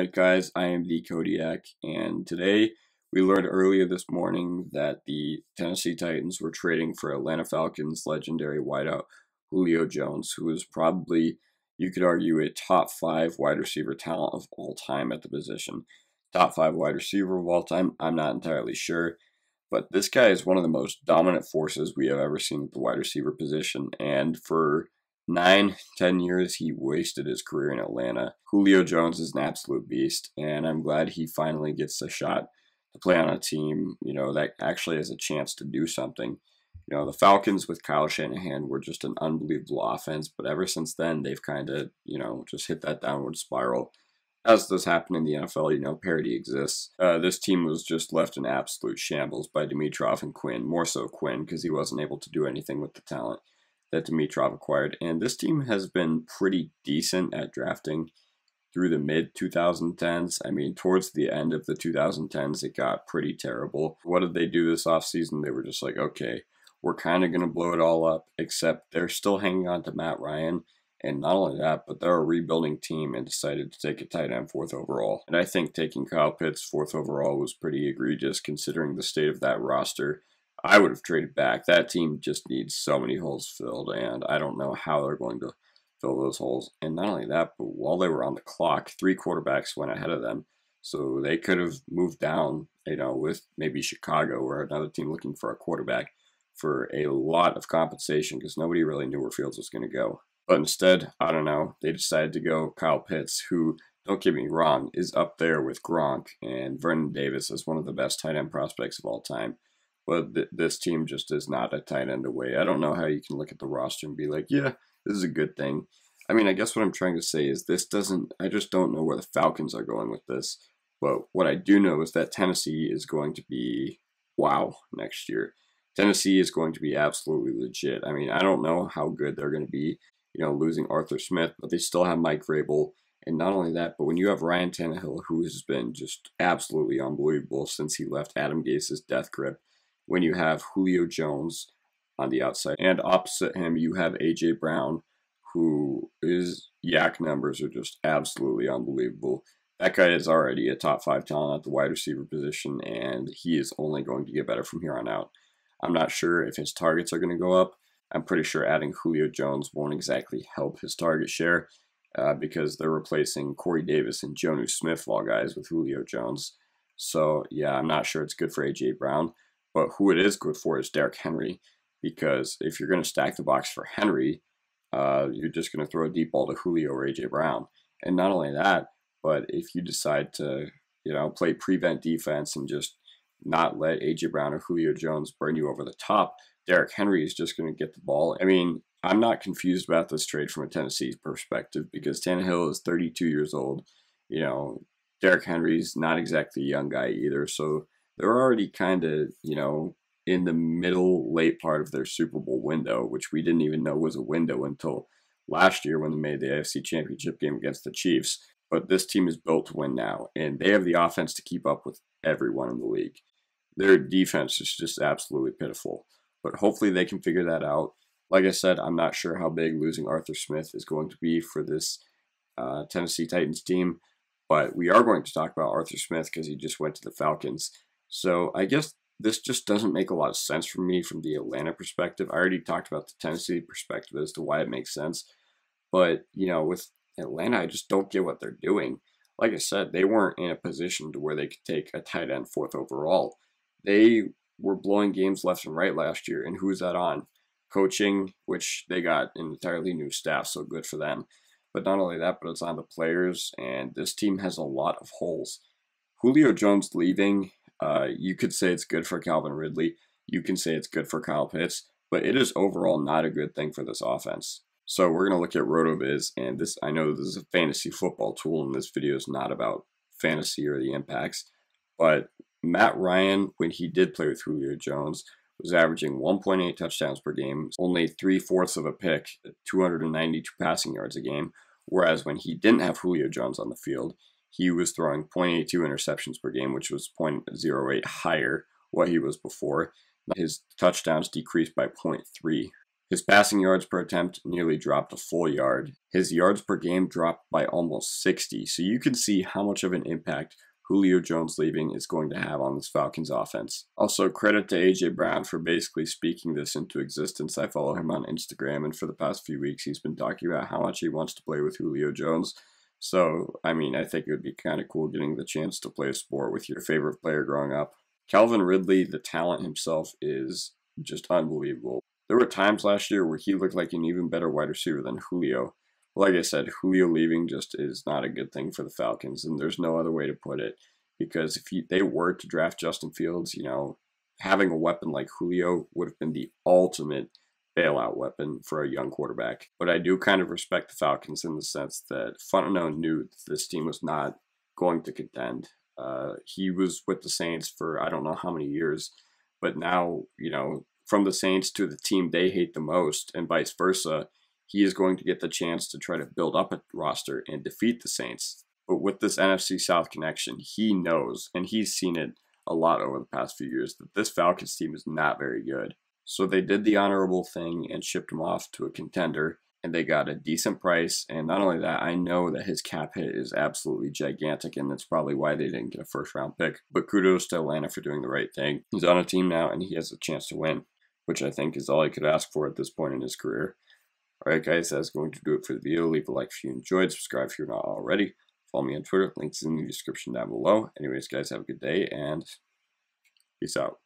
Alright guys, I am the Kodiak, and today we learned earlier this morning that the Tennessee Titans were trading for Atlanta Falcons legendary wideout Julio Jones, who is probably, you could argue, a top 5 wide receiver talent of all time at the position. Top 5 wide receiver of all time, I'm not entirely sure, but this guy is one of the most dominant forces we have ever seen at the wide receiver position, and for 9, 10 years, he wasted his career in Atlanta. Julio Jones is an absolute beast, and I'm glad he finally gets a shot to play on a team, that actually has a chance to do something. The Falcons with Kyle Shanahan were just an unbelievable offense, but ever since then, they've kind of, just hit that downward spiral. As does happen in the NFL, parity exists. This team was just left in absolute shambles by Dimitrov and Quinn, more so Quinn, because he wasn't able to do anything with the talent that Dimitrov acquired. And this team has been pretty decent at drafting through the mid-2010s. I mean, towards the end of the 2010s, it got pretty terrible. What did they do this offseason? They were just like, okay, we're kind of going to blow it all up, except they're still hanging on to Matt Ryan. And not only that, but they're a rebuilding team and decided to take a tight end 4th overall. And I think taking Kyle Pitts 4th overall was pretty egregious considering the state of that roster. I would have traded back. That team just needs so many holes filled, and I don't know how they're going to fill those holes. And not only that, but while they were on the clock, 3 quarterbacks went ahead of them. So they could have moved down, with maybe Chicago or another team looking for a quarterback for a lot of compensation because nobody really knew where Fields was going to go. But instead, I don't know, they decided to go Kyle Pitts, who, don't get me wrong, is up there with Gronk and Vernon Davis as one of the best tight end prospects of all time. But this team just is not a tight end away. I don't know how you can look at the roster and be like, yeah, this is a good thing. I mean, I guess what I'm trying to say is I just don't know where the Falcons are going with this. But what I do know is that Tennessee is going to be wow next year. Tennessee is going to be absolutely legit. I mean, I don't know how good they're going to be, losing Arthur Smith, but they still have Mike Vrabel. And not only that, but when you have Ryan Tannehill, who has been just absolutely unbelievable since he left Adam Gase's death grip, when you have Julio Jones on the outside, and opposite him you have A.J. Brown, who his yak numbers are just absolutely unbelievable. That guy is already a top 5 talent at the wide receiver position, and he is only going to get better from here on out. I'm not sure if his targets are going to go up. I'm pretty sure adding Julio Jones won't exactly help his target share because they're replacing Corey Davis and Jonnu Smith, of all guys, with Julio Jones. So, yeah, I'm not sure it's good for A.J. Brown. But who it is good for is Derrick Henry, because if you're going to stack the box for Henry, you're just going to throw a deep ball to Julio or A.J. Brown. And not only that, but if you decide to, play prevent defense and just not let A.J. Brown or Julio Jones burn you over the top, Derrick Henry is just going to get the ball. I mean, I'm not confused about this trade from a Tennessee perspective because Tannehill is 32 years old. Derrick Henry's not exactly a young guy either, so they're already kind of, in the late part of their Super Bowl window, which we didn't even know was a window until last year when they made the AFC Championship game against the Chiefs. But this team is built to win now, and they have the offense to keep up with everyone in the league. Their defense is just absolutely pitiful, but hopefully they can figure that out. Like I said, I'm not sure how big losing Arthur Smith is going to be for this Tennessee Titans team, but we are going to talk about Arthur Smith because he just went to the Falcons. So I guess this just doesn't make a lot of sense for me from the Atlanta perspective. I already talked about the Tennessee perspective as to why it makes sense. But, with Atlanta, I just don't get what they're doing. Like I said, they weren't in a position to where they could take a tight end 4th overall. They were blowing games left and right last year. And who's that on? Coaching, which they got an entirely new staff, so good for them. But not only that, but it's on the players. And this team has a lot of holes. Julio Jones leaving, you could say it's good for Calvin Ridley. You can say it's good for Kyle Pitts. But it is overall not a good thing for this offense. So we're going to look at RotoViz. And I know this is a fantasy football tool, and this video is not about fantasy or the impacts. But Matt Ryan, when he did play with Julio Jones, was averaging 1.8 touchdowns per game, only 3/4 of a pick, 292 passing yards a game. Whereas when he didn't have Julio Jones on the field, he was throwing 0.82 interceptions per game, which was 0.08 higher what he was before. His touchdowns decreased by 0.3. His passing yards per attempt nearly dropped a full yard. His yards per game dropped by almost 60, so you can see how much of an impact Julio Jones leaving is going to have on this Falcons offense. Also, credit to A.J. Brown for basically speaking this into existence. I follow him on Instagram, and for the past few weeks, he's been talking about how much he wants to play with Julio Jones. So, I mean, I think it would be kind of cool getting the chance to play a sport with your favorite player growing up. Calvin Ridley, the talent himself, is just unbelievable. There were times last year where he looked like an even better wide receiver than Julio. Like I said, Julio leaving just is not a good thing for the Falcons, and there's no other way to put it. Because if they were to draft Justin Fields, having a weapon like Julio would have been the ultimate bailout weapon for a young quarterback. But I do kind of respect the Falcons in the sense that Fontenot knew that this team was not going to contend. He was with the Saints for I don't know how many years, but now, from the Saints to the team they hate the most and vice versa, he is going to get the chance to try to build up a roster and defeat the Saints. But with this NFC South connection, he knows, and he's seen it a lot over the past few years, that this Falcons team is not very good. So they did the honorable thing and shipped him off to a contender, and they got a decent price. And not only that, I know that his cap hit is absolutely gigantic, and that's probably why they didn't get a first-round pick. But kudos to Atlanta for doing the right thing. He's on a team now, and he has a chance to win, which I think is all he could ask for at this point in his career. Alright guys, that's going to do it for the video. Leave a like if you enjoyed, subscribe if you're not already. Follow me on Twitter, links in the description down below. Anyways guys, have a good day, and peace out.